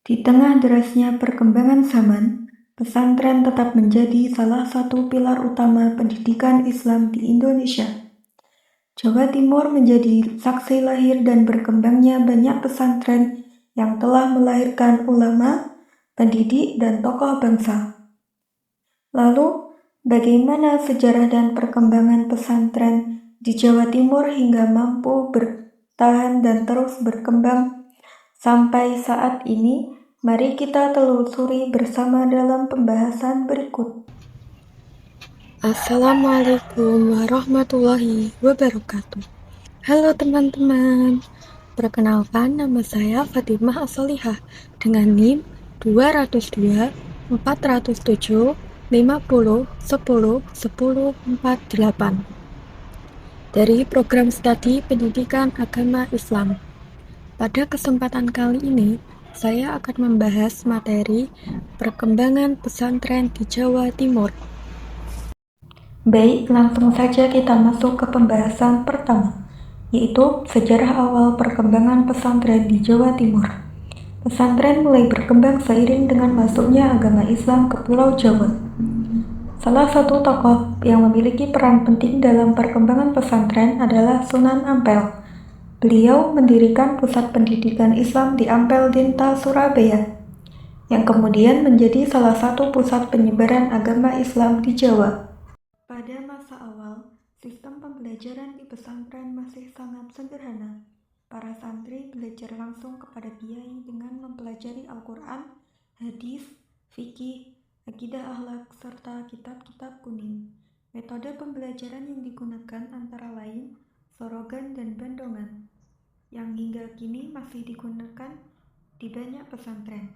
Di tengah derasnya perkembangan zaman, pesantren tetap menjadi salah satu pilar utama pendidikan Islam di Indonesia. Jawa Timur menjadi saksi lahir dan berkembangnya banyak pesantren yang telah melahirkan ulama, pendidik, dan tokoh bangsa. Lalu, bagaimana sejarah dan perkembangan pesantren di Jawa Timur hingga mampu bertahan dan terus berkembang sampai saat ini? Mari kita telusuri bersama dalam pembahasan berikut. Assalamualaikum warahmatullahi wabarakatuh. Halo teman-teman, perkenalkan nama saya Fatimah As-Solihah dengan NIM 202 407 50 10 10 48 dari Program Studi Pendidikan Agama Islam. Pada kesempatan kali ini, saya akan membahas materi perkembangan pesantren di Jawa Timur. Baik, langsung saja kita masuk ke pembahasan pertama, yaitu sejarah awal perkembangan pesantren di Jawa Timur. Pesantren mulai berkembang seiring dengan masuknya agama Islam ke Pulau Jawa. Salah satu tokoh yang memiliki peran penting dalam perkembangan pesantren adalah Sunan Ampel. Beliau mendirikan pusat pendidikan Islam di Ampel Dinta, Surabaya, yang kemudian menjadi salah satu pusat penyebaran agama Islam di Jawa. Pada masa awal, sistem pembelajaran di pesantren masih sangat sederhana. Para santri belajar langsung kepada kiai dengan mempelajari Al-Quran, hadis, fikih, akidah akhlak, serta kitab-kitab kuning. Metode pembelajaran yang digunakan antara lain sorogan dan bandongan, yang hingga kini masih digunakan di banyak pesantren.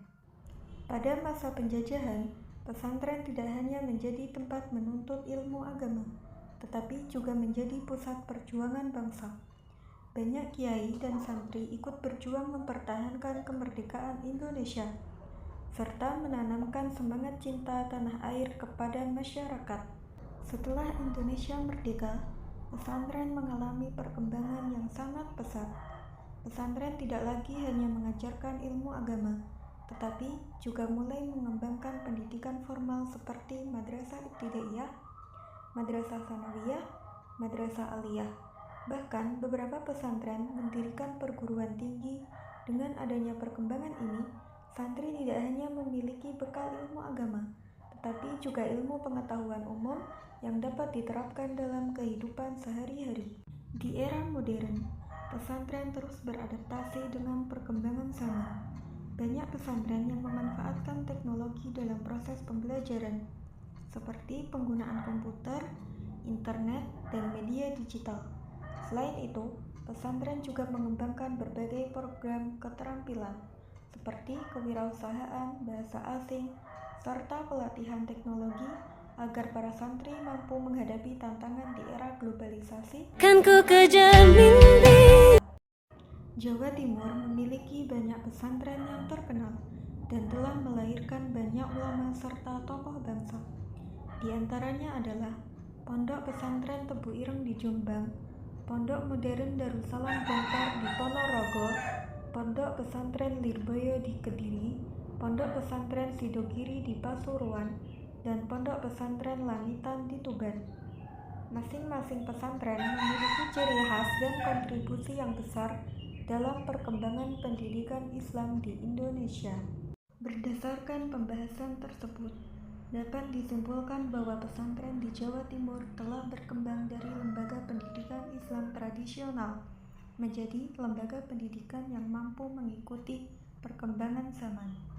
Pada masa penjajahan, pesantren tidak hanya menjadi tempat menuntut ilmu agama, tetapi juga menjadi pusat perjuangan bangsa. Banyak kiai dan santri ikut berjuang mempertahankan kemerdekaan Indonesia, serta menanamkan semangat cinta tanah air kepada masyarakat. Setelah Indonesia merdeka, pesantren mengalami perkembangan yang sangat pesat. Pesantren tidak lagi hanya mengajarkan ilmu agama, tetapi juga mulai mengembangkan pendidikan formal seperti madrasah ibtidaiyah, madrasah sanawiyah, madrasah aliyah. Bahkan beberapa pesantren mendirikan perguruan tinggi. Dengan adanya perkembangan ini, santri tidak hanya memiliki bekal ilmu agama, tetapi juga ilmu pengetahuan umum yang dapat diterapkan dalam kehidupan sehari-hari. Di era modern, pesantren terus beradaptasi dengan perkembangan zaman. Banyak pesantren yang memanfaatkan teknologi dalam proses pembelajaran, seperti penggunaan komputer, internet, dan media digital. Selain itu, pesantren juga mengembangkan berbagai program keterampilan, seperti kewirausahaan, bahasa asing, serta pelatihan teknologi agar para santri mampu menghadapi tantangan di era globalisasi. Jawa Timur memiliki banyak pesantren yang terkenal dan telah melahirkan banyak ulama serta tokoh bangsa. Di antaranya adalah Pondok Pesantren Tebu Ireng di Jombang, Pondok Modern Darussalam Gontor di Ponorogo, Pondok Pesantren Lirboyo di Kediri, Pondok Pesantren Sidogiri di Pasuruan, dan Pondok Pesantren Langitan di Tuban. Masing-masing pesantren memiliki ciri khas dan kontribusi yang besar dalam perkembangan pendidikan Islam di Indonesia. Berdasarkan pembahasan tersebut, dapat disimpulkan bahwa pesantren di Jawa Timur telah berkembang dari lembaga pendidikan Islam tradisional menjadi lembaga pendidikan yang mampu mengikuti perkembangan zaman.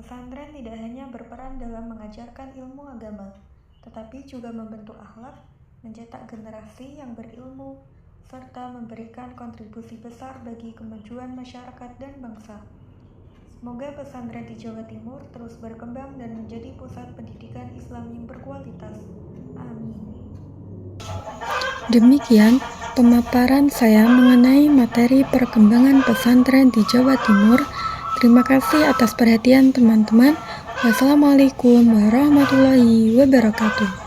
Pesantren tidak hanya berperan dalam mengajarkan ilmu agama, tetapi juga membentuk akhlak, mencetak generasi yang berilmu, serta memberikan kontribusi besar bagi kemajuan masyarakat dan bangsa. Semoga pesantren di Jawa Timur terus berkembang dan menjadi pusat pendidikan Islam yang berkualitas. Amin. Demikian pemaparan saya mengenai materi perkembangan pesantren di Jawa Timur. Terima kasih atas perhatian teman-teman. Wassalamualaikum warahmatullahi wabarakatuh.